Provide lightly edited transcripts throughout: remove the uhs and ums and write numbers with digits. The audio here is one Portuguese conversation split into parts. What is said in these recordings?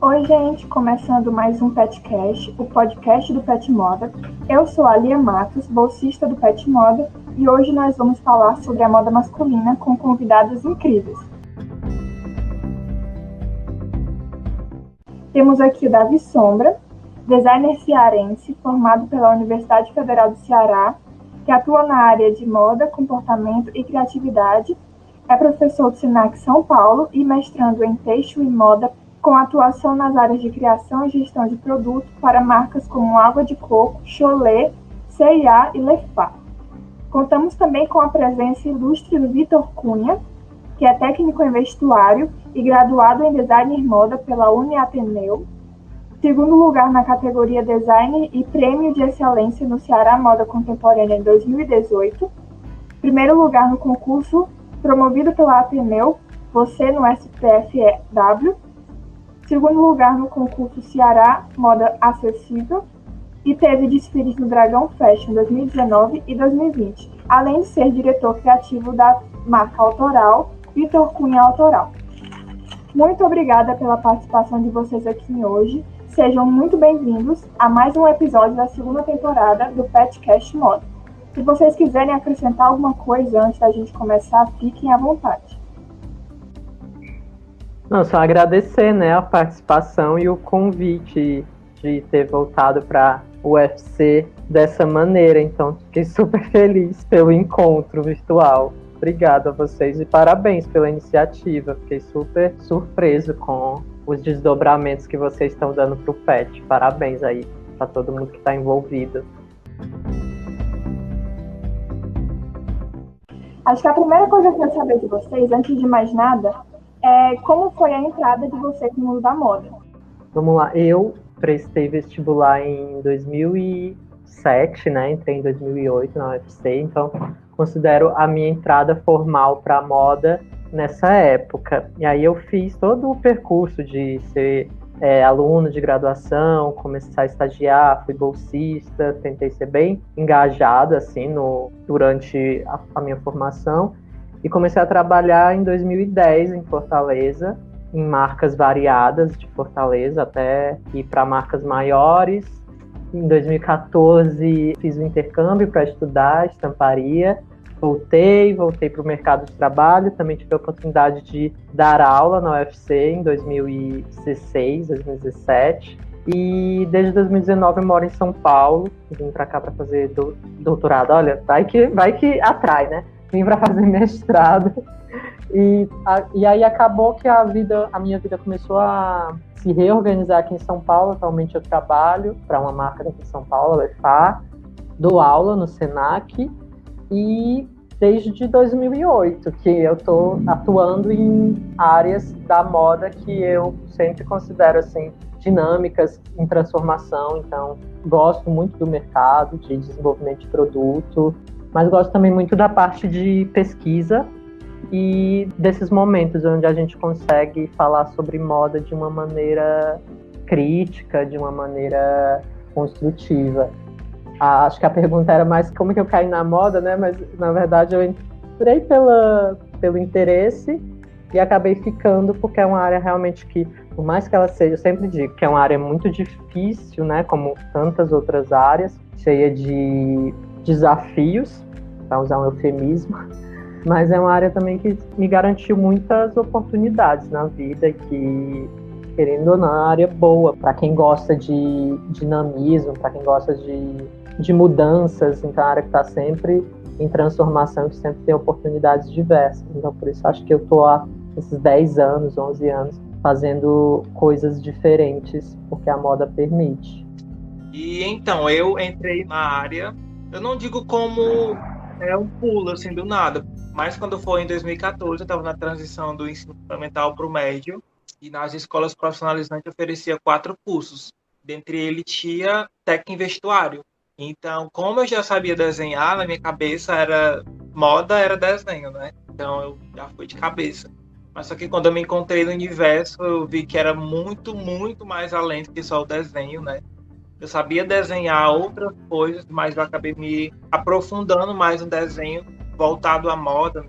Oi, gente, começando mais um PetCast, o podcast do Pet Moda. Eu sou a Lia Matos, bolsista do Pet Moda, e hoje nós vamos falar sobre a moda masculina com convidados incríveis. Temos aqui o Davi Sombra, designer cearense, formado pela Universidade Federal do Ceará, que atua na área de moda, comportamento e criatividade, é professor do SENAC São Paulo e mestrando em têxtil e moda, com atuação nas áreas de criação e gestão de produto para marcas como Água de Coco, Cholé, C&A e Lefá. Contamos também com a presença ilustre do Vitor Cunha, que é técnico em vestuário e graduado em design e moda pela Uniateneu, segundo lugar na categoria Design e Prêmio de Excelência no Ceará Moda Contemporânea em 2018, primeiro lugar no concurso promovido pela Ateneu, Você no SPFW, segundo lugar no concurso Ceará Moda Acessível e teve desfiles no Dragão Fashion 2019 e 2020, além de ser diretor criativo da marca autoral Vitor Cunha Autoral. Muito obrigada pela participação de vocês aqui hoje. Sejam muito bem-vindos a mais um episódio da segunda temporada do PetCast Moda. Se vocês quiserem acrescentar alguma coisa antes da gente começar, fiquem à vontade. Não, só agradecer, a participação e o convite de ter voltado para o UFC dessa maneira. Então, fiquei super feliz pelo encontro virtual. Obrigado a vocês e parabéns pela iniciativa. Fiquei super surpreso com os desdobramentos que vocês estão dando para o PET. Parabéns aí para todo mundo que está envolvido. Acho que a primeira coisa que eu quero saber de vocês, antes de mais nada, é como foi a entrada de vocês no mundo da moda. Vamos lá, eu prestei vestibular em 2007, entrei em 2008 na UFC, então considero a minha entrada formal para a moda nessa época. E aí eu fiz todo o percurso de ser aluno de graduação, começar a estagiar, fui bolsista, tentei ser bem engajado assim, durante a minha formação. E comecei a trabalhar em 2010 em Fortaleza, em marcas variadas de Fortaleza, até ir para marcas maiores. Em 2014 fiz o intercâmbio para estudar estamparia. Voltei para o mercado de trabalho. Também tive a oportunidade de dar aula na UFC em 2016, 2017. E desde 2019 eu moro em São Paulo. Vim para cá para fazer doutorado. Olha, vai que atrai, né? Vim para fazer mestrado. E aí acabou que a minha vida começou a se reorganizar aqui em São Paulo. Atualmente eu trabalho para uma marca daqui em São Paulo, a Lefá. Dou aula no SENAC. E desde 2008 que eu estou atuando em áreas da moda que eu sempre considero assim, dinâmicas em transformação. Então, gosto muito do mercado, de desenvolvimento de produto, mas gosto também muito da parte de pesquisa e desses momentos onde a gente consegue falar sobre moda de uma maneira crítica, de uma maneira construtiva. Acho que a pergunta era mais como que eu caí na moda, mas na verdade eu entrei pelo interesse e acabei ficando porque é uma área realmente que, por mais que ela seja, eu sempre digo que é uma área muito difícil, como tantas outras áreas, cheia de desafios, para usar um eufemismo, mas é uma área também que me garantiu muitas oportunidades na vida, que, querendo ou não, é uma área boa para quem gosta de dinamismo, para quem gosta de mudanças. Então, é uma área que está sempre em transformação, que sempre tem oportunidades diversas. Então, por isso, acho que eu estou há esses 10 anos, 11 anos, fazendo coisas diferentes, porque a moda permite. E então, eu entrei na área, eu não digo como um pulo, assim, do nada, mas quando foi em 2014, eu estava na transição do ensino fundamental para o médio, e nas escolas profissionalizantes oferecia 4 cursos. Dentre eles tinha técnica em vestuário. Então, como eu já sabia desenhar, na minha cabeça moda era desenho, Então, eu já fui de cabeça. Mas só que quando eu me encontrei no universo, eu vi que era muito, muito mais além do que só o desenho, Eu sabia desenhar outras coisas, mas eu acabei me aprofundando mais no desenho voltado à moda,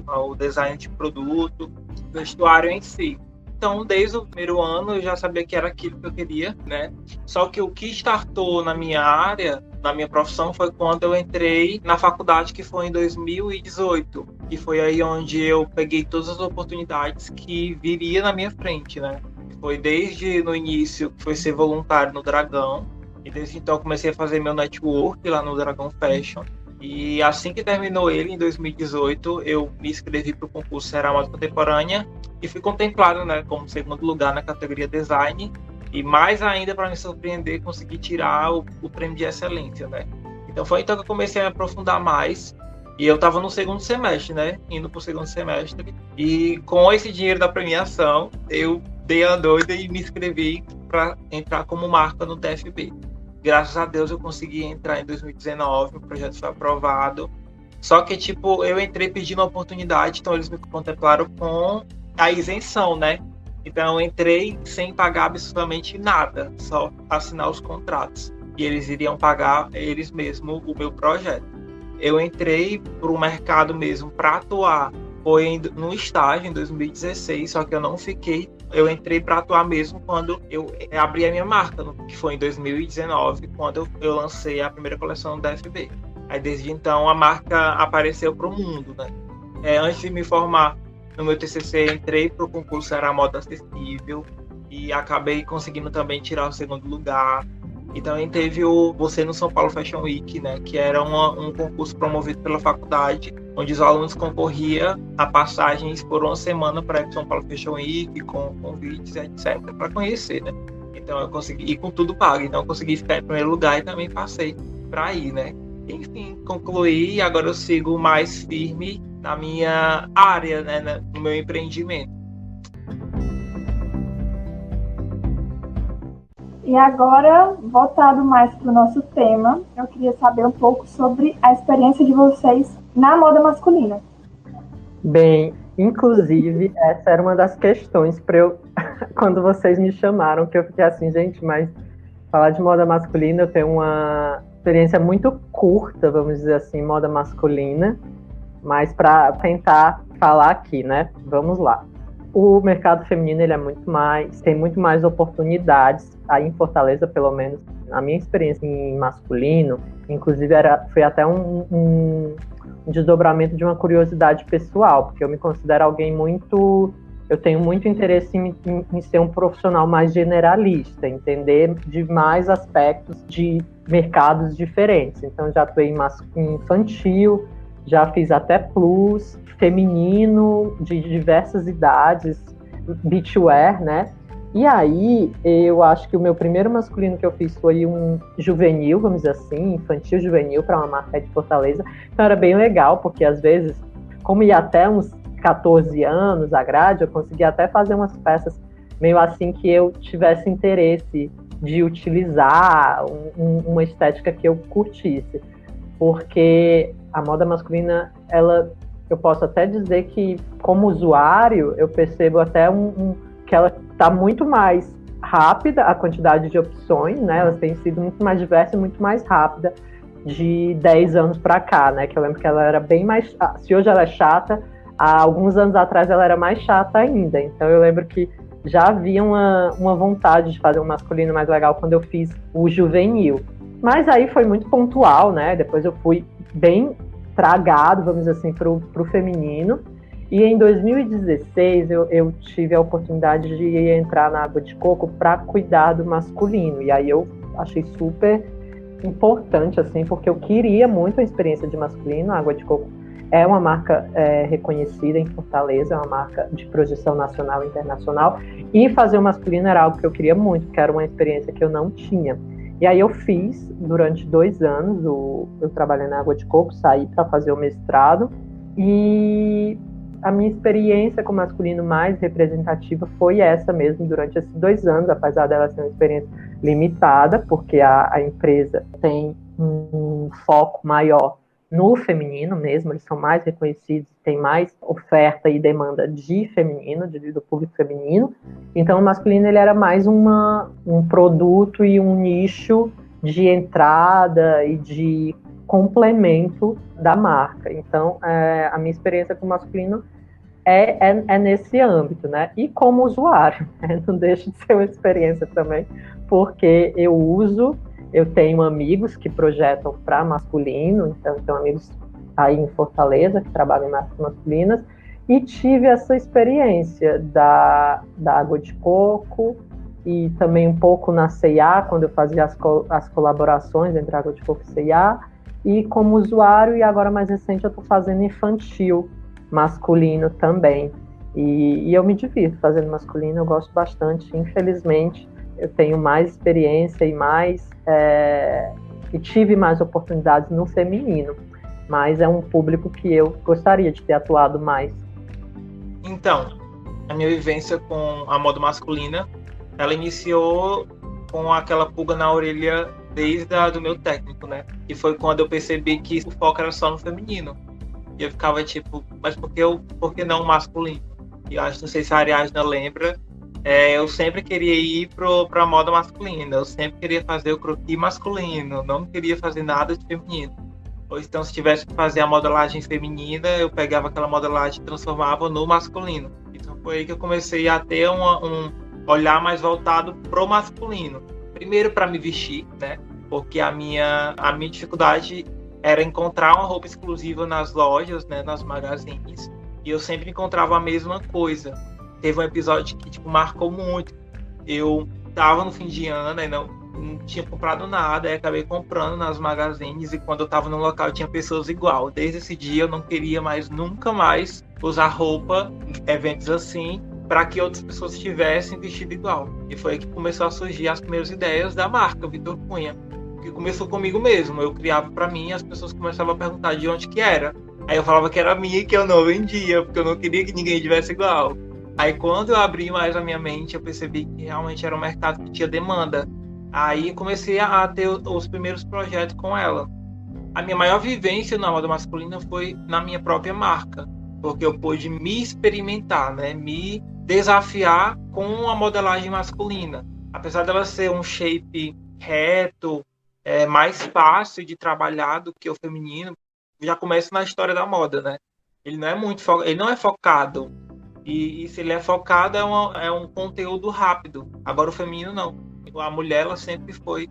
ao design de produto, vestuário em si. Então, desde o primeiro ano, eu já sabia que era aquilo que eu queria, né? Só que o que startou na minha área, na minha profissão, foi quando eu entrei na faculdade, que foi em 2018. E foi aí onde eu peguei todas as oportunidades que viria na minha frente, né? Foi desde no início, que foi ser voluntário no Dragão. E desde então eu comecei a fazer meu network lá no Dragão Fashion. E assim que terminou ele, em 2018, eu me inscrevi para o concurso Ceará Moda Contemporânea e fui contemplado, né, como segundo lugar na categoria Design. E mais ainda, para me surpreender, consegui tirar o prêmio de excelência, né? Então foi então que eu comecei a me aprofundar mais. E eu estava no segundo semestre, né? Indo para o segundo semestre. E com esse dinheiro da premiação, eu dei a doida e me inscrevi para entrar como marca no TFB. Graças a Deus eu consegui entrar em 2019, o projeto foi aprovado. Só que, tipo, eu entrei pedindo uma oportunidade, então eles me contemplaram com a isenção, né? Então eu entrei sem pagar absolutamente nada, só assinar os contratos. E eles iriam pagar eles mesmos o meu projeto. Eu entrei para o mercado mesmo para atuar. Foi no estágio em 2016, só que eu não fiquei. Eu entrei para atuar mesmo quando eu abri a minha marca, que foi em 2019, quando eu lancei a primeira coleção da FB. Aí desde então a marca apareceu para o mundo, né? Antes de me formar no meu TCC, entrei para o concurso Era Moda Acessível e acabei conseguindo também tirar o segundo lugar. E também teve o Você no São Paulo Fashion Week, né, que era um concurso promovido pela faculdade, onde os alunos concorriam a passagens por uma semana para ir para São Paulo Fashion Week, com convites, etc., para conhecer, né. Então eu consegui ir com tudo pago, então eu consegui ficar em primeiro lugar e também passei para ir, né. Enfim, concluí e agora eu sigo mais firme na minha área, né, no meu empreendimento. E agora, voltado mais para o nosso tema, eu queria saber um pouco sobre a experiência de vocês na moda masculina. Bem, inclusive, essa era uma das questões para eu, quando vocês me chamaram, que eu fiquei assim, gente, mas falar de moda masculina, eu tenho uma experiência muito curta, vamos dizer assim, moda masculina, mas para tentar falar aqui, né? Vamos lá. O mercado feminino ele tem muito mais oportunidades aí em Fortaleza, pelo menos a minha experiência em masculino, inclusive foi até um desdobramento de uma curiosidade pessoal, porque eu me considero alguém eu tenho muito interesse em ser um profissional mais generalista, entender de mais aspectos de mercados diferentes. Então já atuei em infantil, já fiz até plus, feminino, de diversas idades, beachwear, né? E aí, eu acho que o meu primeiro masculino que eu fiz foi um juvenil, vamos dizer assim, infantil juvenil, para uma marca de Fortaleza. Então era bem legal, porque às vezes, como ia até uns 14 anos a grade, eu conseguia até fazer umas peças meio assim que eu tivesse interesse de utilizar uma estética que eu curtisse. Porque a moda masculina, eu posso até dizer que, como usuário, eu percebo até que ela está muito mais rápida, a quantidade de opções, né? Elas têm sido muito mais diversas e muito mais rápida de 10 anos para cá, né? Que eu lembro que ela era bem mais... Se hoje ela é chata, há alguns anos atrás ela era mais chata ainda. Então eu lembro que já havia uma vontade de fazer um masculino mais legal quando eu fiz o juvenil. Mas aí foi muito pontual, né? Depois eu fui bem tragado, vamos dizer assim, pro feminino. E em 2016 eu tive a oportunidade de entrar na Água de Coco para cuidar do masculino. E aí eu achei super importante, assim, porque eu queria muito a experiência de masculino. A Água de Coco é uma marca reconhecida em Fortaleza, é uma marca de projeção nacional e internacional. E fazer o masculino era algo que eu queria muito, porque era uma experiência que eu não tinha. E aí eu fiz, durante 2 anos, eu trabalhei na Água de Coco, saí para fazer o mestrado, e a minha experiência com o masculino mais representativa foi essa mesmo, durante esses 2 anos, apesar dela ser uma experiência limitada, porque a empresa tem um foco maior no feminino mesmo, eles são mais reconhecidos, tem mais oferta e demanda de feminino, do público feminino. Então o masculino ele era mais um produto e um nicho de entrada e de complemento da marca. Então a minha experiência com o masculino é nesse âmbito, né? E como usuário, né? Não deixa de ser uma experiência também, porque eu tenho amigos que projetam para masculino, então tenho amigos aí em Fortaleza que trabalham em marcas masculinas, e tive essa experiência da água de coco e também um pouco na C&A, quando eu fazia as colaborações entre água de coco e C&A, e como usuário, e agora mais recente eu estou fazendo infantil masculino também. E eu me divirto fazendo masculino, eu gosto bastante. Infelizmente, eu tenho mais experiência e tive mais oportunidades no feminino, mas é um público que eu gostaria de ter atuado mais. Então, a minha vivência com a moda masculina, ela iniciou com aquela pulga na orelha desde do meu técnico, né? E foi quando eu percebi que o foco era só no feminino. E eu ficava tipo, mas por que não masculino? E eu acho, não sei se a Ariadna lembra, eu sempre queria ir pra moda masculina, eu sempre queria fazer o croquis masculino, não queria fazer nada de feminino. Ou então, se tivesse que fazer a modelagem feminina, eu pegava aquela modelagem e transformava no masculino. Então foi aí que eu comecei a ter um olhar mais voltado pro masculino. Primeiro para me vestir, né? Porque a minha dificuldade era encontrar uma roupa exclusiva nas lojas, né? Nas magazines. E eu sempre encontrava a mesma coisa. Teve um episódio que tipo, marcou muito. Eu tava no fim de ano e não tinha comprado nada, aí acabei comprando nas magazines, e quando eu tava no local tinha pessoas igual. Desde esse dia eu não queria nunca mais usar roupa em eventos assim, para que outras pessoas tivessem vestido igual. E foi aí que começou a surgir as primeiras ideias da marca Vitor Cunha, que começou comigo mesmo. Eu criava para mim e as pessoas começavam a perguntar de onde que era. Aí eu falava que era minha e que eu não vendia, porque eu não queria que ninguém tivesse igual. Aí quando eu abri mais a minha mente, eu percebi que realmente era um mercado que tinha demanda. Aí comecei a ter os primeiros projetos com ela. A minha maior vivência na moda masculina foi na minha própria marca, porque eu pude me experimentar, né? Me desafiar com a modelagem masculina. Apesar dela ser um shape reto, mais fácil de trabalhar do que o feminino, já começa na história da moda, né? Ele não é focado. E se ele é focado, é um conteúdo rápido. Agora o feminino não. A mulher, ela sempre foi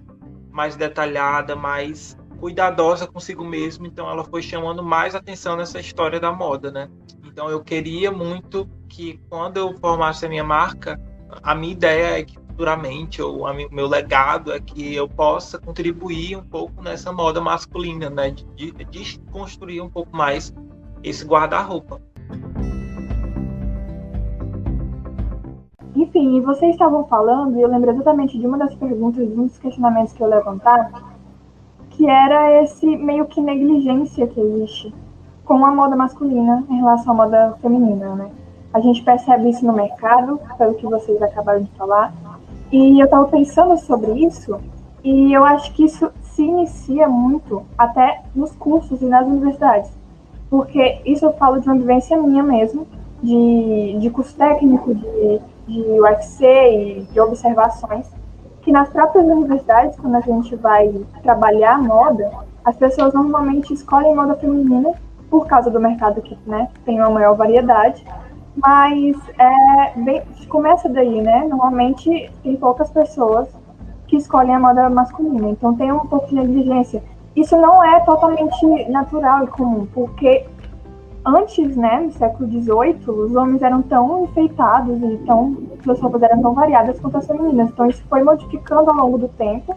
mais detalhada, mais cuidadosa consigo mesma, então ela foi chamando mais atenção nessa história da moda, né? Então eu queria muito que quando eu formasse a minha marca, a minha ideia é que futuramente, ou meu legado é que eu possa contribuir um pouco nessa moda masculina, né? De construir um pouco mais esse guarda-roupa. Enfim, e vocês estavam falando, e eu lembro exatamente de uma das perguntas, de um dos questionamentos que eu levantava, que era esse meio que negligência que existe com a moda masculina em relação à moda feminina, né? A gente percebe isso no mercado, pelo que vocês acabaram de falar, e eu estava pensando sobre isso, e eu acho que isso se inicia muito até nos cursos e nas universidades, porque isso eu falo de uma vivência minha mesmo, de curso técnico, de UFC e de observações, que nas próprias universidades, quando a gente vai trabalhar moda, as pessoas normalmente escolhem moda feminina por causa do mercado que, né, tem uma maior variedade, mas começa daí, né? Normalmente tem poucas pessoas que escolhem a moda masculina, então tem um pouco de negligência. Isso não é totalmente natural e comum, porque antes, né, no século XVIII, os homens eram tão enfeitados e suas roupas eram tão variadas quanto as femininas. Então isso foi modificando ao longo do tempo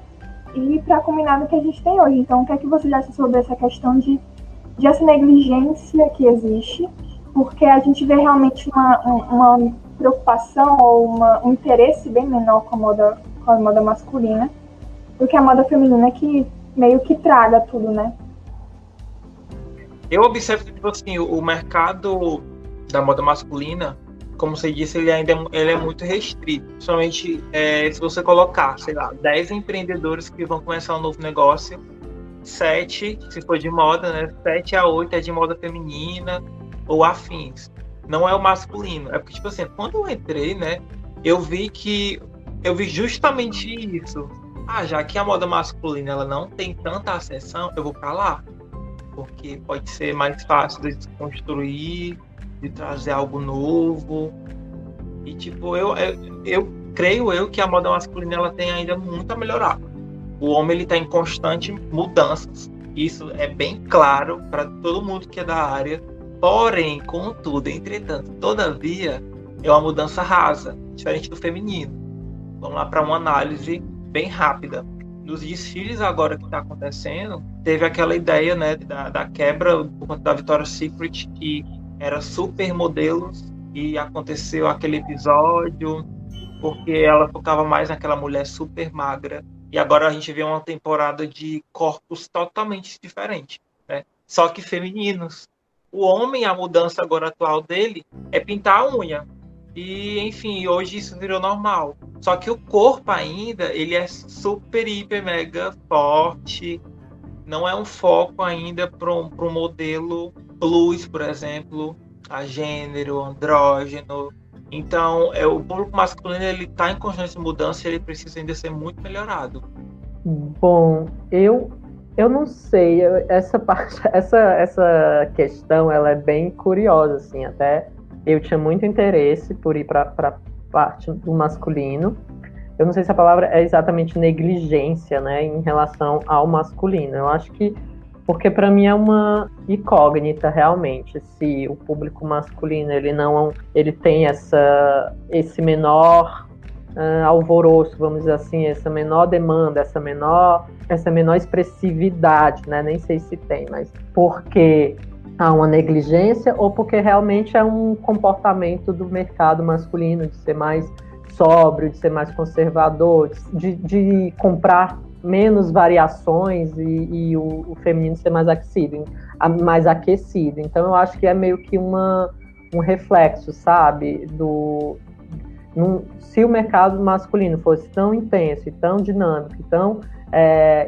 e para combinar no que a gente tem hoje. Então o que é que você acha sobre essa questão de essa negligência que existe? Porque a gente vê realmente uma preocupação ou um interesse bem menor com a moda masculina do que a moda feminina, que meio que traga tudo, né? Eu observo que, tipo assim, o mercado da moda masculina, como você disse, ele é muito restrito. Principalmente se você colocar, sei lá, 10 empreendedores que vão começar um novo negócio, 7, se for de moda, né? 7 a 8 é de moda feminina ou afins. Não é o masculino. É porque, tipo assim, quando eu entrei, né, eu vi justamente isso. Já que a moda masculina ela não tem tanta acessão, eu vou pra lá. Porque pode ser mais fácil de construir, de trazer algo novo. E, tipo, eu creio que a moda masculina ela tem ainda muito a melhorar. O homem ele está em constante mudanças. Isso é bem claro para todo mundo que é da área. Porém, contudo, entretanto, todavia, é uma mudança rasa, diferente do feminino. Vamos lá para uma análise bem rápida. Nos desfiles agora que está acontecendo, teve aquela ideia, né, da quebra por conta da Victoria's Secret, que era super modelos, e aconteceu aquele episódio porque ela focava mais naquela mulher super magra. E agora a gente vê uma temporada de corpos totalmente diferentes, né? Só que femininos. O homem, a mudança agora atual dele é pintar a unha. E, enfim, hoje isso virou normal. Só que o corpo ainda, ele é super, hiper, mega forte. Não é um foco ainda para um modelo plus, por exemplo, a gênero, andrógeno. Então, o público masculino ele está em constante mudança e ele precisa ainda ser muito melhorado. Bom, eu não sei, essa questão ela é bem curiosa, assim, até eu tinha muito interesse por ir para a parte do masculino. Eu não sei se a palavra é exatamente negligência, né, em relação ao masculino. Eu acho que, porque para mim é uma incógnita realmente, se o público masculino ele tem esse menor alvoroço, vamos dizer assim, essa menor demanda, essa menor expressividade, né? Nem sei se tem, mas porque há uma negligência ou porque realmente é um comportamento do mercado masculino de ser mais sóbrio, de ser mais conservador, de comprar menos variações e o feminino ser mais aquecido. Então eu acho que é meio que um reflexo, sabe, se o mercado masculino fosse tão intenso e tão dinâmico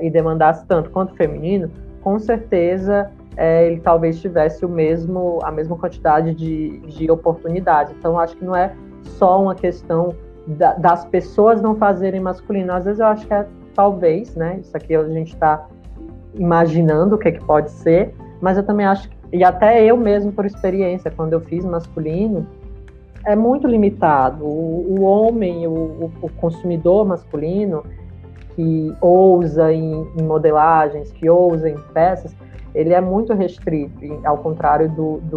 e demandasse tanto quanto o feminino, com certeza ele talvez tivesse a mesma quantidade de oportunidades. Então, acho que não é só uma questão das pessoas não fazerem masculino. Às vezes eu acho que talvez, né? Isso aqui a gente está imaginando o que pode ser, mas eu também acho, e até eu mesmo por experiência, quando eu fiz masculino, é muito limitado. O homem, o consumidor masculino, que ousa em modelagens, que ousa em peças, ele é muito restrito, ao contrário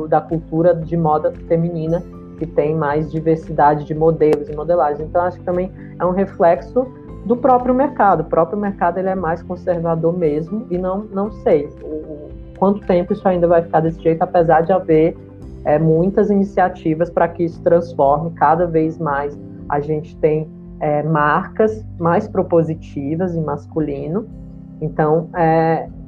da cultura de moda feminina, que tem mais diversidade de modelos e modelagens. Então, acho que também é um reflexo do próprio mercado. O próprio mercado ele é mais conservador mesmo, e não sei quanto tempo isso ainda vai ficar desse jeito, apesar de haver muitas iniciativas para que isso transforme cada vez mais. A gente tem marcas mais propositivas em masculino. Então,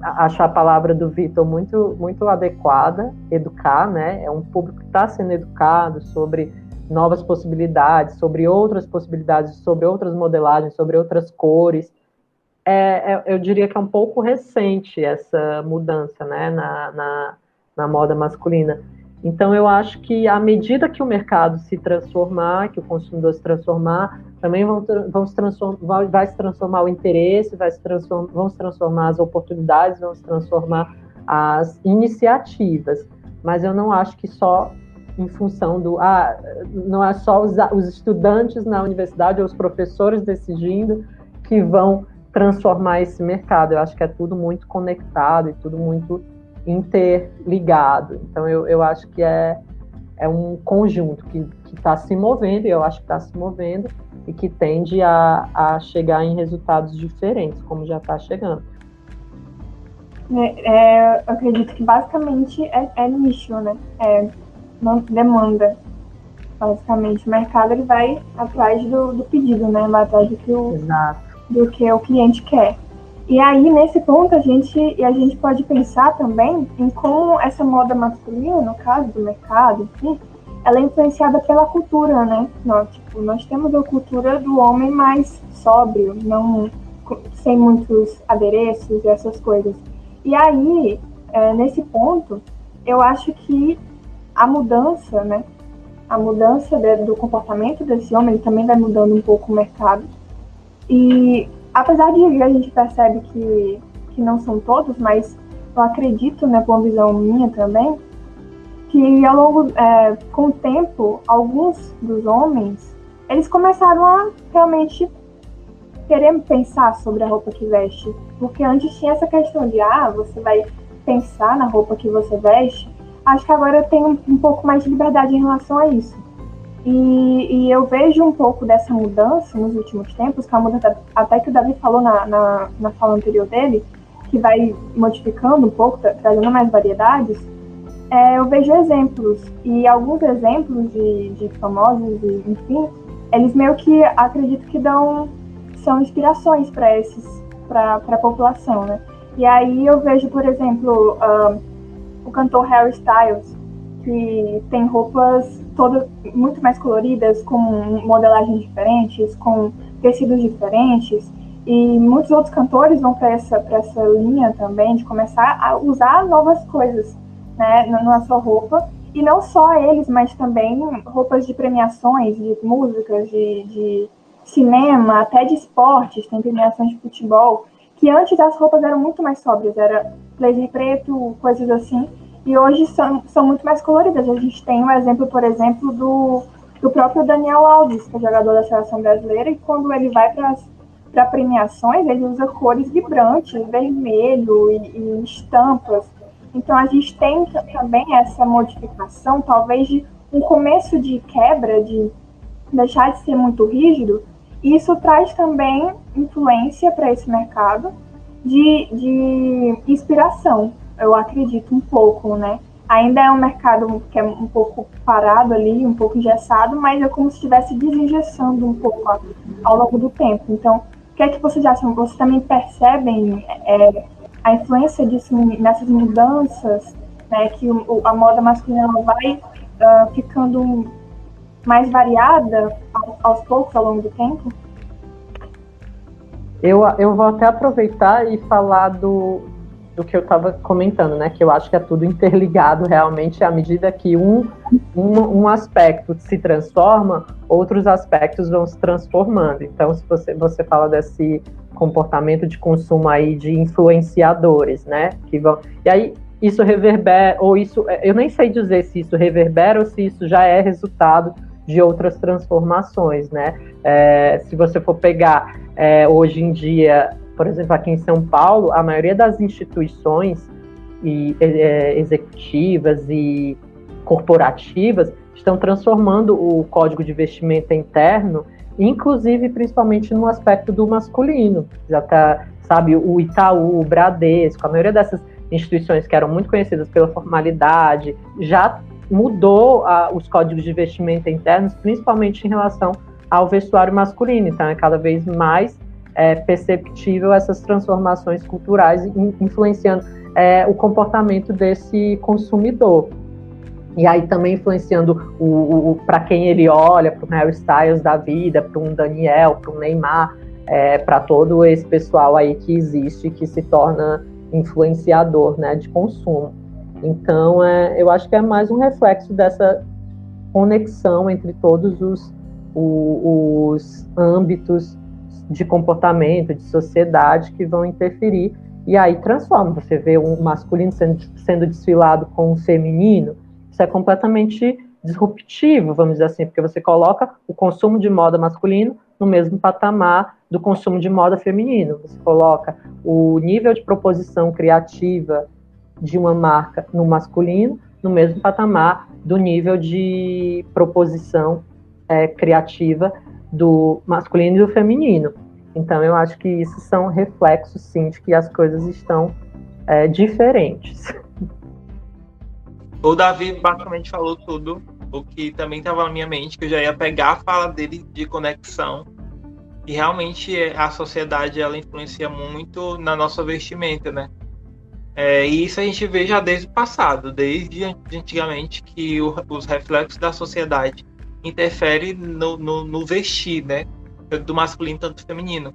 acho a palavra do Vitor muito, muito adequada, educar, né? É um público que está sendo educado sobre novas possibilidades, sobre outras possibilidades, sobre outras modelagens, sobre outras cores. Eu diria que é um pouco recente essa mudança, né, na moda masculina. Então, eu acho que à medida que o mercado se transformar, que o consumidor se transformar, também vai se transformar o interesse, vão se transformar as oportunidades, vão se transformar as iniciativas. Mas eu não acho que só em função não é só os estudantes na universidade ou os professores decidindo que vão transformar esse mercado. Eu acho que é tudo muito conectado e tudo muito interligado. Então, eu acho que é um conjunto que está se movendo, e eu acho que está se movendo, e que tende a chegar em resultados diferentes, como já está chegando. Eu acredito que basicamente é nicho, né? Demanda. Basicamente, o mercado ele vai atrás do pedido, né? Vai atrás do que o cliente quer. E aí, nesse ponto, a gente pode pensar também em como essa moda masculina, no caso do mercado, ela é influenciada pela cultura, né? Nós temos a cultura do homem mais sóbrio, sem muitos adereços e essas coisas. E aí, nesse ponto, eu acho que a mudança, né? A mudança do comportamento desse homem, ele também vai mudando um pouco o mercado. E apesar de a gente percebe que não são todos, mas eu acredito, né, com uma visão minha também, que ao longo, com o tempo, alguns dos homens, eles começaram a realmente querer pensar sobre a roupa que veste, porque antes tinha essa questão de, você vai pensar na roupa que você veste. Acho que agora tem um pouco mais de liberdade em relação a isso. E eu vejo um pouco dessa mudança nos últimos tempos, que é uma mudança até que o Davi falou na fala anterior dele, que vai modificando um pouco, trazendo mais variedades. Eu vejo exemplos, e alguns exemplos de famosos, enfim, eles meio que acredito que são inspirações para a população, né? E aí eu vejo, por exemplo, o cantor Harry Styles, que tem roupas todas muito mais coloridas, com modelagens diferentes, com tecidos diferentes, e muitos outros cantores vão para essa linha também, de começar a usar novas coisas, né, na sua roupa, e não só eles, mas também roupas de premiações, de músicas, de cinema, até de esportes, tem premiações de futebol, que antes as roupas eram muito mais sóbrias, era blazer preto, coisas assim, e hoje são muito mais coloridas. A gente tem um exemplo, por exemplo, do próprio Daniel Alves, que é jogador da seleção brasileira, e quando ele vai para premiações, ele usa cores vibrantes, vermelho e estampas. Então a gente tem também essa modificação, talvez de um começo de quebra, de deixar de ser muito rígido. E isso traz também influência para esse mercado de inspiração, eu acredito um pouco, né? Ainda é um mercado que é um pouco parado ali, um pouco engessado, mas é como se estivesse desengessando um pouco ao longo do tempo. Então, o que é que vocês acham? Vocês também percebem a influência disso nessas mudanças, né? Que a moda masculina vai ficando mais variada aos poucos, ao longo do tempo? Eu vou até aproveitar e falar do que eu estava comentando, né? Que eu acho que é tudo interligado realmente, à medida que um aspecto se transforma, outros aspectos vão se transformando. Então, se você fala desse comportamento de consumo aí de influenciadores, né? E aí isso reverbera, ou isso, eu nem sei dizer se isso reverbera ou se isso já é resultado de outras transformações, né? Se você for pegar hoje em dia, por exemplo, aqui em São Paulo, a maioria das instituições executivas e corporativas estão transformando o código de vestimenta interno, inclusive, principalmente no aspecto do masculino. Já tá, sabe, o Itaú, o Bradesco, a maioria dessas instituições que eram muito conhecidas pela formalidade, já mudou os códigos de vestimenta internos, principalmente em relação ao vestuário masculino. Então, é cada vez mais perceptível essas transformações culturais influenciando o comportamento desse consumidor. E aí também influenciando para quem ele olha, para o Harry Styles da vida, para um Daniel, para um Neymar, para todo esse pessoal aí que existe, que se torna influenciador, né, de consumo. Então, eu acho que é mais um reflexo dessa conexão entre todos os âmbitos de comportamento, de sociedade que vão interferir, e aí transforma. Você vê um masculino sendo desfilado com um feminino, isso é completamente disruptivo, vamos dizer assim, porque você coloca o consumo de moda masculino no mesmo patamar do consumo de moda feminino. Você coloca o nível de proposição criativa de uma marca no masculino no mesmo patamar do nível de proposição criativa do masculino e do feminino. Então, eu acho que isso são reflexos, sim, de que as coisas estão diferentes. O Davi basicamente falou tudo, o que também estava na minha mente, que eu já ia pegar a fala dele de conexão. E realmente a sociedade, ela influencia muito na nossa vestimenta, né? E isso a gente vê já desde o passado, desde antigamente, que os reflexos da sociedade interferem no vestir, né? Do masculino tanto feminino.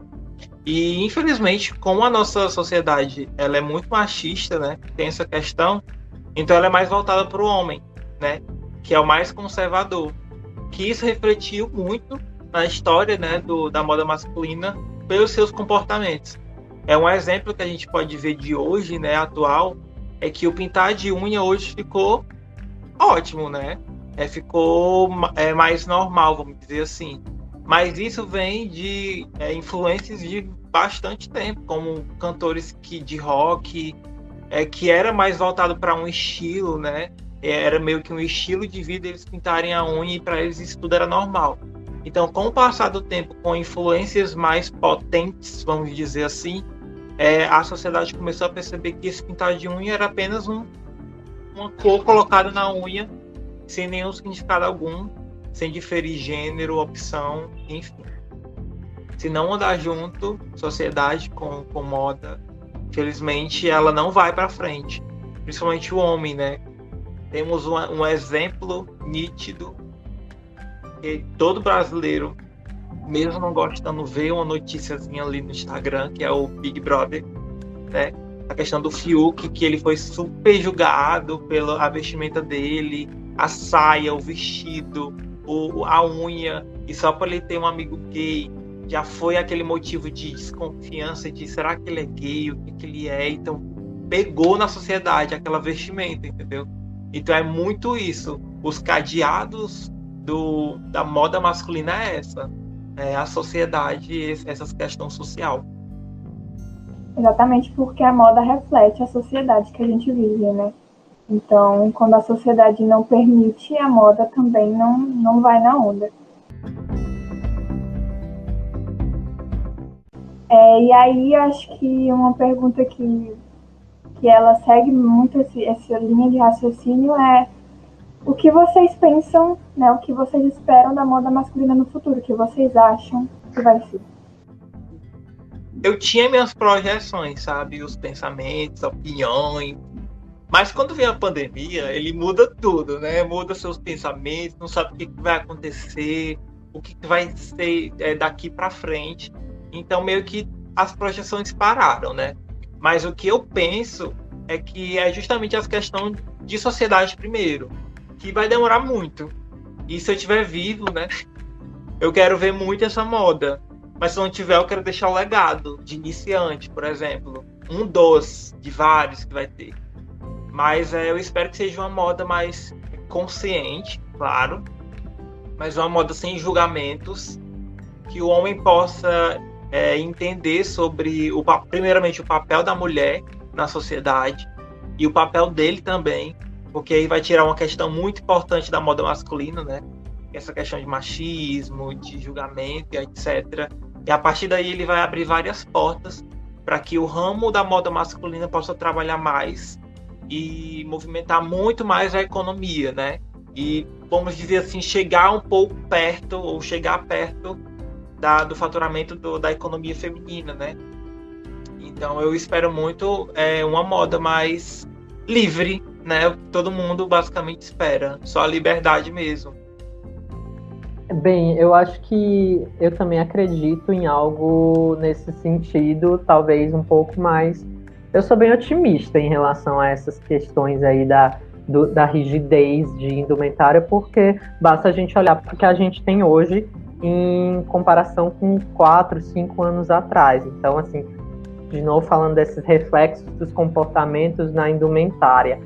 E infelizmente, como a nossa sociedade ela é muito machista, né? Tem essa questão, então ela é mais voltada para o homem, né? Que é o mais conservador. Que isso refletiu muito na história, né? Da moda masculina pelos seus comportamentos. Um exemplo que a gente pode ver de hoje, né? Atual, é que o pintar de unha hoje ficou ótimo, né? Ficou mais normal, vamos dizer assim. Mas isso vem de influências de bastante tempo, como cantores de rock, que era mais voltado para um estilo, né? Era meio que um estilo de vida eles pintarem a unha, e para eles isso tudo era normal. Então, com o passar do tempo, com influências mais potentes, vamos dizer assim, a sociedade começou a perceber que esse pintar de unha era apenas uma cor colocada na unha, sem nenhum significado algum, sem diferir gênero, opção, enfim. Se não andar junto, sociedade com moda, infelizmente ela não vai para frente. Principalmente o homem, né? Temos um exemplo nítido que todo brasileiro, mesmo não gostando, vê uma noticiazinha ali no Instagram, que é o Big Brother, né? A questão do Fiuk, que ele foi super julgado pela vestimenta dele, a saia, o vestido, a unha, e só por ele ter um amigo gay, já foi aquele motivo de desconfiança, de será que ele é gay, o que ele é, então pegou na sociedade aquela vestimenta, entendeu? Então é muito isso, os cadeados da moda masculina a sociedade, essa questão social. Exatamente, porque a moda reflete a sociedade que a gente vive, né? Então, quando a sociedade não permite, a moda também não vai na onda. E aí, acho que uma pergunta que ela segue muito essa linha de raciocínio é: o que vocês pensam, né? O que vocês esperam da moda masculina no futuro? O que vocês acham que vai ser? Eu tinha minhas projeções, sabe? Os pensamentos, opiniões. Mas quando vem a pandemia, ele muda tudo, né? Muda seus pensamentos, não sabe o que vai acontecer, o que vai ser daqui para frente. Então, meio que as projeções pararam, né? Mas o que eu penso é que é justamente essa questão de sociedade primeiro, que vai demorar muito. E se eu estiver vivo, né? Eu quero ver muito essa moda. Mas se não tiver, eu quero deixar o legado de iniciante, por exemplo. Um de vários que vai ter. Mas eu espero que seja uma moda mais consciente, claro. Mas uma moda sem julgamentos. Que o homem possa entender sobre, primeiramente, o papel da mulher na sociedade. E o papel dele também. Porque aí vai tirar uma questão muito importante da moda masculina, né? Essa questão de machismo, de julgamento, etc. E a partir daí ele vai abrir várias portas para que o ramo da moda masculina possa trabalhar mais e movimentar muito mais a economia, né? E, vamos dizer assim, chegar um pouco perto, ou chegar perto do faturamento da economia feminina, né? Então eu espero muito uma moda mais livre, né? Todo mundo basicamente espera, só a liberdade mesmo. Bem, eu acho que eu também acredito em algo nesse sentido, talvez um pouco mais. Eu sou bem otimista em relação a essas questões aí da rigidez de indumentária, porque basta a gente olhar para o que a gente tem hoje em comparação com 4, 5 anos atrás. Então, assim, de novo falando desses reflexos dos comportamentos na indumentária.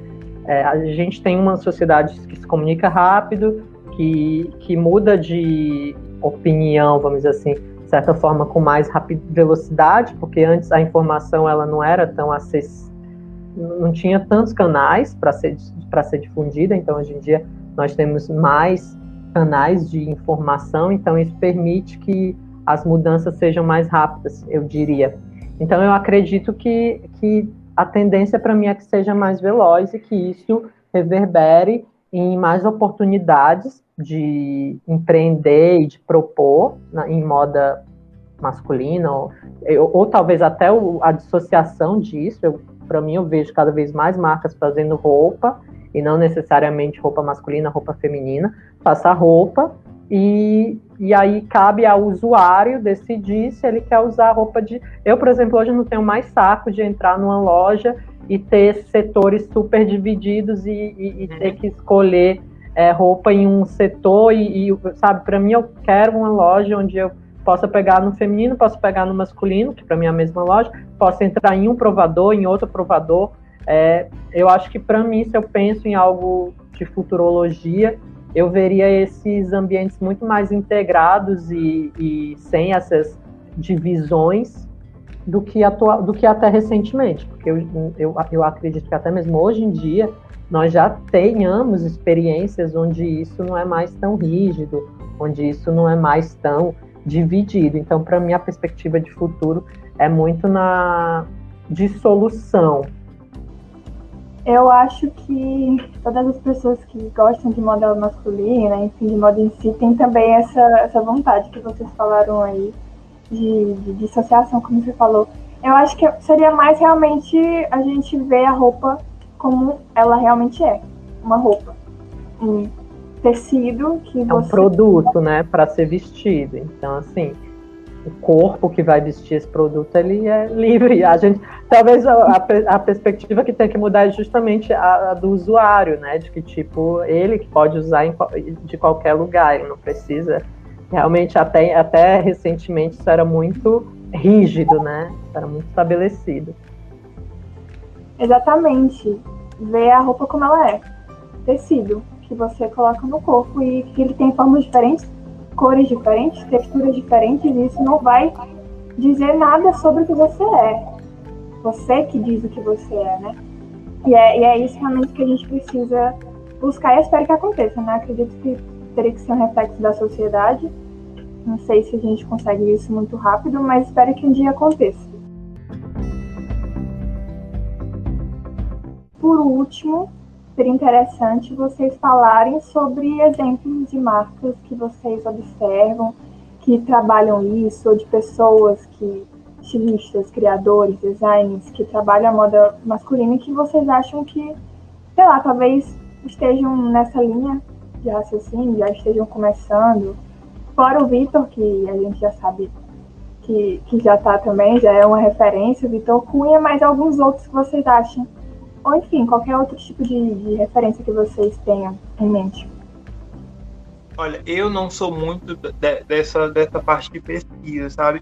A gente tem uma sociedade que se comunica rápido, que muda de opinião, vamos dizer assim, de certa forma, com mais velocidade, porque antes a informação ela não era tão acessível, não tinha tantos canais para ser difundida, então hoje em dia nós temos mais canais de informação, então isso permite que as mudanças sejam mais rápidas, eu diria. Então eu acredito que a tendência para mim é que seja mais veloz e que isso reverbere em mais oportunidades de empreender e de propor em moda masculina, ou talvez até a dissociação disso. Para mim, eu vejo cada vez mais marcas fazendo roupa, e não necessariamente roupa masculina, roupa feminina, passar roupa, e aí cabe ao usuário decidir se ele quer usar roupa de... Eu, por exemplo, hoje não tenho mais saco de entrar numa loja e ter setores super divididos e ter que escolher roupa em um setor sabe, para mim eu quero uma loja onde eu possa pegar no feminino, posso pegar no masculino, que para mim é a mesma loja, posso entrar em um provador, em outro provador. Eu acho que para mim, se eu penso em algo de futurologia, eu veria esses ambientes muito mais integrados e sem essas divisões do que até recentemente, porque eu acredito que até mesmo hoje em dia nós já tenhamos experiências onde isso não é mais tão rígido, onde isso não é mais tão dividido. Então, para mim, a perspectiva de futuro é muito na dissolução. Eu acho que todas as pessoas que gostam de moda masculina, enfim, de moda em si, tem também essa vontade que vocês falaram aí, de dissociação, como você falou. Eu acho que seria mais realmente a gente ver a roupa como ela realmente é, uma roupa. Um tecido que você... É um produto, né, para ser vestido. Então, assim, o corpo que vai vestir esse produto, ele é livre. Talvez a perspectiva que tem que mudar é justamente a do usuário, né, de que, tipo, ele que pode usar de qualquer lugar, ele não precisa... Realmente, até recentemente, isso era muito rígido, né? Era muito estabelecido. Exatamente. Ver a roupa como ela é. Tecido que você coloca no corpo e que ele tem formas diferentes, cores diferentes, texturas diferentes, e isso não vai dizer nada sobre o que você é. Você que diz o que você é, né? E é isso realmente que a gente precisa buscar e espero que aconteça, né? Acredito que teria que ser um reflexo da sociedade. Não sei se a gente consegue isso muito rápido, mas espero que um dia aconteça. Por último, seria interessante vocês falarem sobre exemplos de marcas que vocês observam, que trabalham isso, ou de pessoas estilistas, criadores, designers, que trabalham a moda masculina e que vocês acham que, sei lá, talvez estejam nessa linha de raciocínio, já estejam começando. Fora o Vitor, que a gente já sabe que já está também, já é uma referência, o Vitor Cunha, mas alguns outros que vocês acham, ou enfim, qualquer outro tipo de referência que vocês tenham em mente. Olha, eu não sou muito dessa parte de pesquisa, sabe?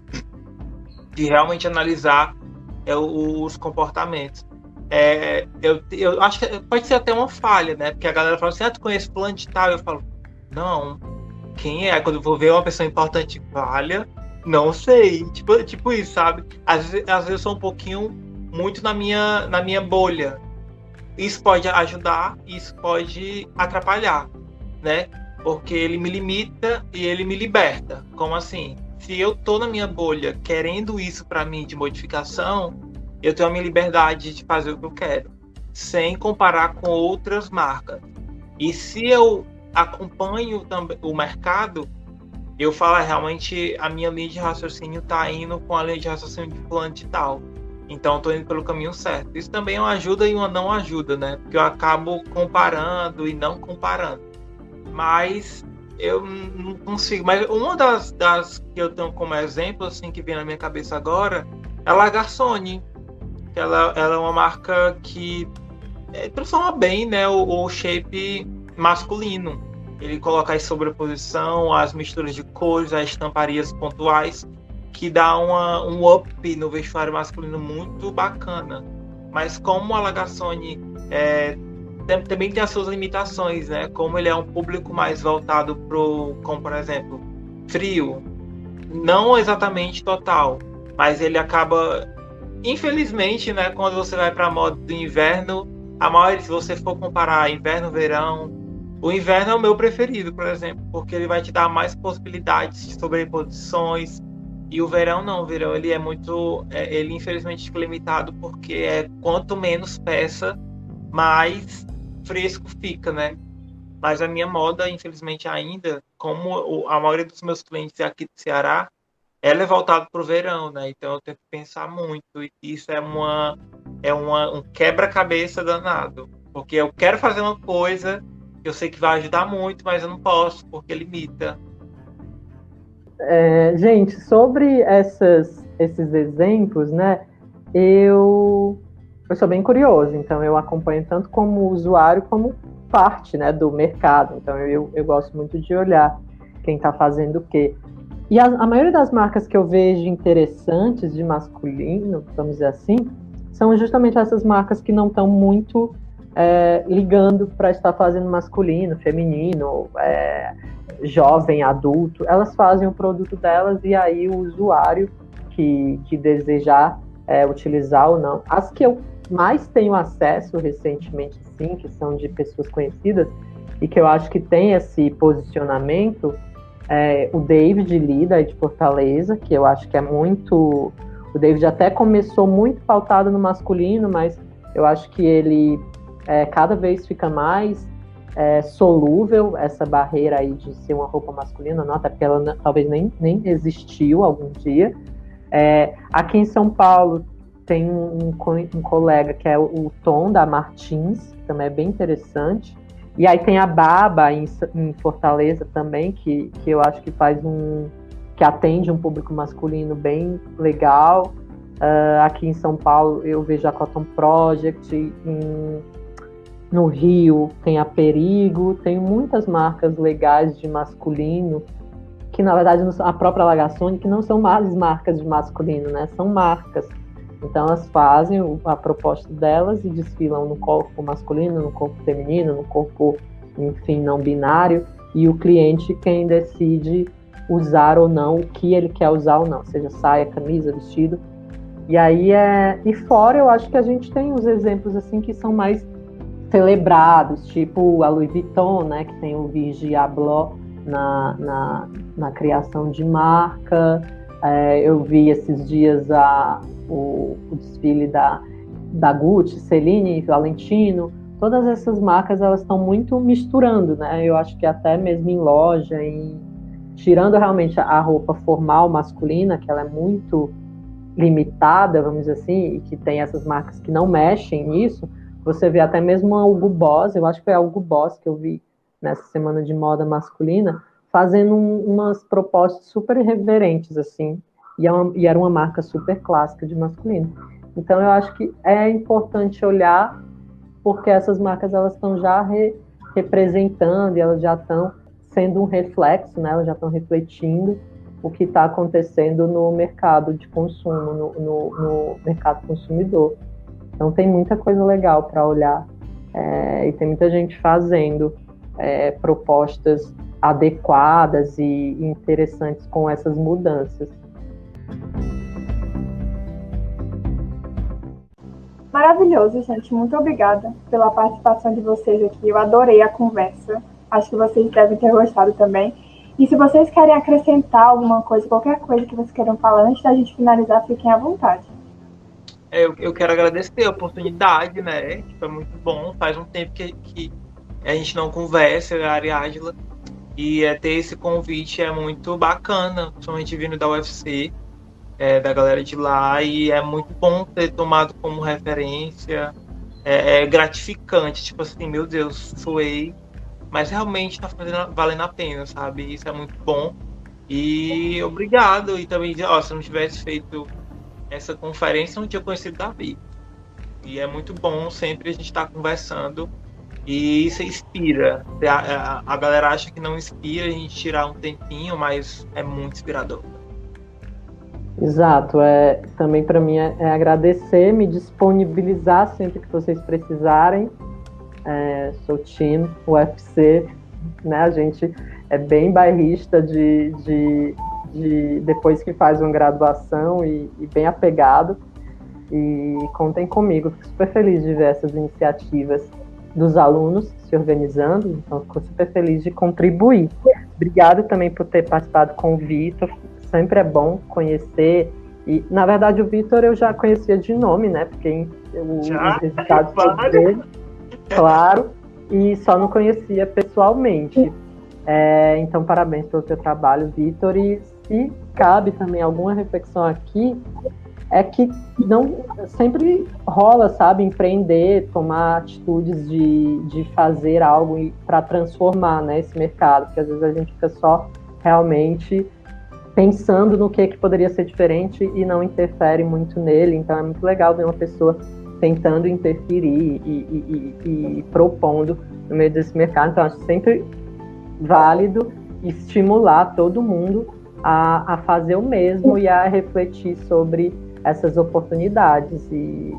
De realmente analisar os comportamentos. Eu acho que pode ser até uma falha, né? Porque a galera fala assim, tu conhece fulano de tal? Eu falo, não, quem é? Quando eu vou ver uma pessoa importante, valha, não sei. Tipo isso, sabe? Às vezes eu sou um pouquinho muito na minha bolha. Isso pode ajudar, isso pode atrapalhar, né? Porque ele me limita e ele me liberta. Como assim? Se eu tô na minha bolha querendo isso para mim de modificação, eu tenho a minha liberdade de fazer o que eu quero, sem comparar com outras marcas. E se eu acompanho também o mercado, eu falo, realmente a minha linha de raciocínio está indo com a linha de raciocínio de fulano de tal. Então estou indo pelo caminho certo. Isso também é uma ajuda e uma não ajuda, né? Porque eu acabo comparando e não comparando. Mas eu não consigo. Mas uma das que eu tenho como exemplo, assim, que vem na minha cabeça agora, é a Lagarsone. Ela é uma marca que transforma bem, né, o shape masculino. Ele coloca a sobreposição, as misturas de cores, as estamparias pontuais, que dá um up no vestuário masculino muito bacana. Mas como a Lagarsone também tem as suas limitações, né? Como ele é um público mais voltado como por exemplo, frio, não exatamente total, mas ele acaba, infelizmente, né, quando você vai para a moda do inverno, a maioria, se você for comparar inverno, verão, o inverno é o meu preferido, por exemplo, porque ele vai te dar mais possibilidades de sobreposições. E o verão não, o verão ele é muito, ele infelizmente fica limitado porque quanto menos peça, mais fresco fica, né? Mas a minha moda, infelizmente ainda, como a maioria dos meus clientes aqui do Ceará, ela é voltada para o verão, né? Então eu tenho que pensar muito, e isso é um quebra-cabeça danado, porque eu quero fazer uma coisa, eu sei que vai ajudar muito, mas eu não posso, porque limita. Gente, sobre esses exemplos, né, eu sou bem curioso, então eu acompanho tanto como usuário como parte, né, do mercado, então eu gosto muito de olhar quem está fazendo o quê. E a maioria das marcas que eu vejo interessantes de masculino, vamos dizer assim, são justamente essas marcas que não estão muito ligando para estar fazendo masculino, feminino, jovem, adulto. Elas fazem o produto delas e aí o usuário que desejar utilizar ou não. As que eu mais tenho acesso recentemente, sim, que são de pessoas conhecidas e que eu acho que tem esse posicionamento, o David Lida, de Fortaleza, que eu acho que é muito... O David até começou muito pautado no masculino, mas eu acho que ele cada vez fica mais solúvel, essa barreira aí de ser uma roupa masculina, não, até porque ela talvez nem existiu algum dia. Aqui em São Paulo tem um colega que é o Tom, da Martins, que também é bem interessante. E aí tem a Baba em Fortaleza também, que eu acho que que atende um público masculino bem legal. Aqui em São Paulo eu vejo a Cotton Project, no Rio tem a Perigo, tem muitas marcas legais de masculino, que na verdade a própria Lagaçone, que não são mais marcas de masculino, né? São marcas. Então elas fazem a proposta delas e desfilam no corpo masculino, no corpo feminino, no corpo, enfim, não binário, e o cliente quem decide usar ou não, o que ele quer usar ou não, seja saia, camisa, vestido. E aí e fora eu acho que a gente tem uns exemplos assim que são mais celebrados, tipo a Louis Vuitton, né, que tem o Virgil Abloh na criação de marca. Eu vi esses dias o desfile da Gucci, Celine, Valentino. Todas essas marcas elas estão muito misturando, né? Eu acho que até mesmo em loja, tirando realmente a roupa formal masculina, que ela é muito limitada, vamos dizer assim, e que tem essas marcas que não mexem nisso. Você vê até mesmo a Hugo Boss, eu acho que foi a Hugo Boss que eu vi nessa semana de moda masculina, fazendo umas propostas super irreverentes, assim, e era uma marca super clássica de masculino. Então eu acho que é importante olhar, porque essas marcas elas estão já representando, e elas já estão sendo um reflexo, né? Elas já estão refletindo o que está acontecendo no mercado de consumo, no mercado consumidor. Então tem muita coisa legal para olhar, e tem muita gente fazendo propostas adequadas e interessantes com essas mudanças. Maravilhoso, gente. Muito obrigada pela participação de vocês aqui. Eu adorei a conversa. Acho que vocês devem ter gostado também. E se vocês querem acrescentar alguma coisa, qualquer coisa que vocês queiram falar antes da gente finalizar, fiquem à vontade. Eu quero agradecer a oportunidade, né? Foi muito bom. Faz um tempo que a gente não conversa, a Ariadna, e ter esse convite é muito bacana, principalmente vindo da UFC, da galera de lá, e é muito bom ter tomado como referência. É gratificante, tipo assim, meu Deus, suei, mas realmente tá valendo a pena, sabe? Isso é muito bom. E obrigado. E também, se eu não tivesse feito essa conferência, eu não tinha conhecido Davi. E é muito bom sempre a gente estar conversando. E isso inspira. A galera acha que não inspira a gente tirar um tempinho, mas é muito inspirador. Exato. Também para mim é agradecer, me disponibilizar sempre que vocês precisarem. Sou time UFC, né? A gente é bem bairrista de depois que faz uma graduação e bem apegado. E contem comigo, fico super feliz de ver essas iniciativas dos alunos se organizando, então fico super feliz de contribuir. Obrigada também por ter participado com o Vitor, sempre é bom conhecer, e na verdade o Vitor eu já conhecia de nome, né, porque os resultados todos dele, claro, e só não conhecia pessoalmente. Então parabéns pelo teu trabalho, Vitor, e se cabe também alguma reflexão aqui, é que não sempre rola, sabe, empreender, tomar atitudes de fazer algo para transformar, né, esse mercado, porque às vezes a gente fica só realmente pensando no que poderia ser diferente e não interfere muito nele. Então é muito legal ver uma pessoa tentando interferir e propondo no meio desse mercado. Então acho sempre válido estimular todo mundo a fazer o mesmo e a refletir sobre essas oportunidades. E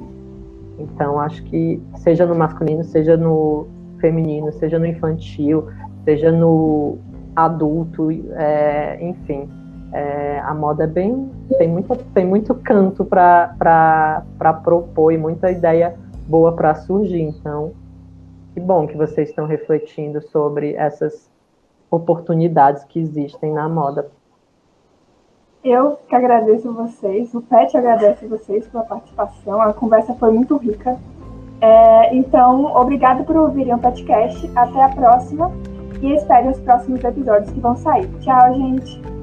Então, acho que seja no masculino, seja no feminino, seja no infantil, seja no adulto, enfim, a moda tem muito canto para propor e muita ideia boa para surgir. Então, que bom que vocês estão refletindo sobre essas oportunidades que existem na moda. Eu que agradeço vocês, o Pet agradece vocês pela participação, a conversa foi muito rica. Então, obrigado por ouvirem o podcast, até a próxima e espere os próximos episódios que vão sair. Tchau, gente!